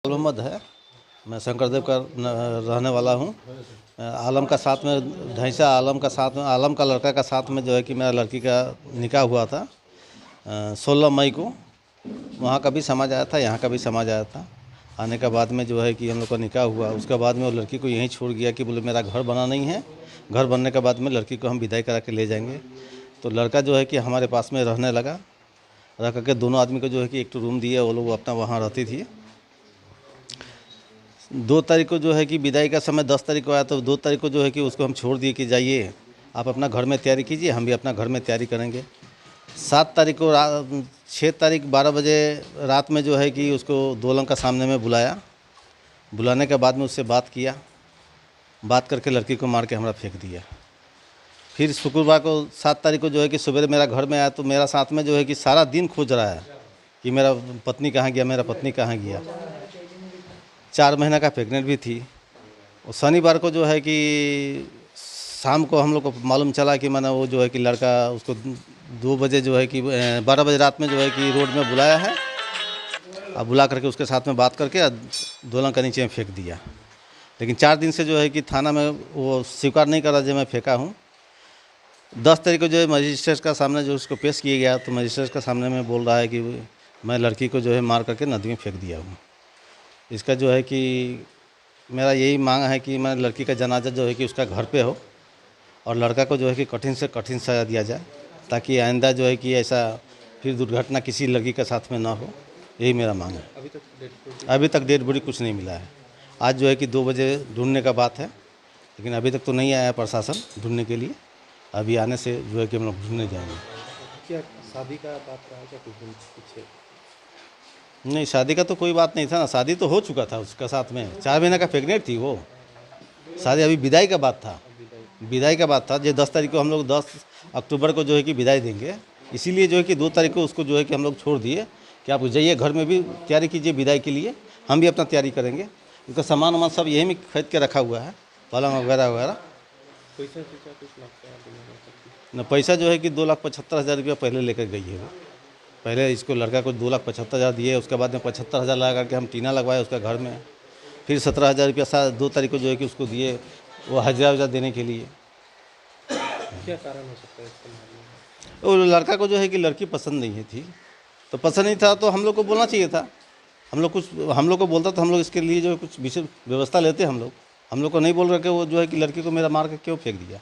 मोहम्मद है। मैं शंकरदेव का रहने वाला हूँ। आलम का साथ में ढैंसा आलम का साथ में आलम का लड़का का साथ में जो है कि मेरा लड़की का निकाह हुआ था 16 मई को। वहाँ का भी समाज आया था, यहाँ का भी समाज आया था। आने के बाद में जो है कि हम लोग का निकाह हुआ। उसके बाद में वो लड़की को यहीं छोड़ गया कि बोले मेरा घर बना नहीं है, घर बनने के बाद में लड़की को हम विदाई करा के ले जाएंगे। तो लड़का जो है कि हमारे पास में रहने लगा। रह करके दोनों आदमी को जो है कि एक तो रूम दिया, वो लोग अपना वहाँ रहती थी। 2 तारीख को जो है कि विदाई का समय 10 तारीख को आया, तो 2 तारीख को जो है कि उसको हम छोड़ दिए कि जाइए आप अपना घर में तैयारी कीजिए, हम भी अपना घर में तैयारी करेंगे। 7 तारीख को 6 तारीख 12 बजे रात में जो है कि उसको दोलंग का सामने में बुलाया। बुलाने के बाद में उससे बात किया, बात करके लड़की को मार के हमरा फेंक दिया। फिर शुक्रवार को 7 तारीख को जो है कि सुबह मेरा घर में आया, तो मेरा साथ में जो है कि सारा दिन खोज रहा है कि मेरा पत्नी कहाँ गया, मेरा पत्नी कहाँ गया। 4 महीना का प्रेग्नेंट भी थी। और शनिवार को जो है कि शाम को हम लोग को मालूम चला कि मैंने वो जो है कि लड़का उसको 2 बजे जो है कि 12 बजे रात में जो है कि रोड में बुलाया है। अब बुला करके उसके साथ में बात करके दोलंग के नीचे में फेंक दिया। लेकिन 4 दिन से जो है कि थाना में वो स्वीकार नहीं कर रहा जो मैं फेंका हूँ। 10 तारीख को जो है मजिस्ट्रेट का सामने जो उसको पेश किया गया, तो मजिस्ट्रेट का सामने में बोल रहा है कि मैं लड़की को जो है मार करके नदी में फेंक दिया हूँ। इसका जो है कि मेरा यही मांग है कि मैं लड़की का जनाजा जो है कि उसका घर पे हो, और लड़का को जो है कि कठिन से कठिन सज़ा दिया जाए, ताकि आइंदा जो है कि ऐसा फिर दुर्घटना किसी लड़की के साथ में ना हो। यही मेरा मांग है। अभी तक डेड बॉडी कुछ नहीं मिला है। आज जो है कि 2 बजे ढूंढने का बात है, लेकिन अभी तक तो नहीं आया प्रशासन ढूंढने के लिए। अभी आने से जो है कि हम लोग ढूंढने जाएंगे। क्या शादी का बात रहा है क्या कुछ दिन पीछे? नहीं, शादी का तो कोई बात नहीं था ना। शादी तो हो चुका था उसका साथ में। 4 महीना का प्रेग्नेंट थी वो। शादी अभी विदाई का बात था। विदाई का बात था जो 10 तारीख को हम लोग 10 अक्टूबर को जो है कि विदाई देंगे। इसीलिए जो है कि 2 तारीख को उसको जो है कि हम लोग छोड़ दिए कि आप जाइए घर में भी तैयारी कीजिए विदाई के लिए, हम भी अपना तैयारी करेंगे। उसका सामान वामान सब यहीं में खरीद के रखा हुआ है, पलंग वगैरह वगैरह। पैसा कुछ लगता है न पैसा जो है कि 2,75,000 रुपया पहले लेकर गई है वो। पहले इसको लड़का को 2,75,000 दिए, उसके बाद में 75,000 लगा करके हम टीना लगवाए उसका घर में। फिर 17,000 रुपया 2 तारीख को जो है कि उसको दिए वो हज़ार देने के लिए। क्या कारण हो सकता है इसके मामले में? वो लड़का को जो है कि लड़की पसंद नहीं थी, तो पसंद नहीं था तो हम लोग को बोलना चाहिए था। हम लोग को बोलता तो हम लोग इसके लिए जो कुछ विशेष व्यवस्था लेते। हम लोग को नहीं बोल रहे कि वो जो है कि लड़की को मेरा मार के क्यों फेंक दिया।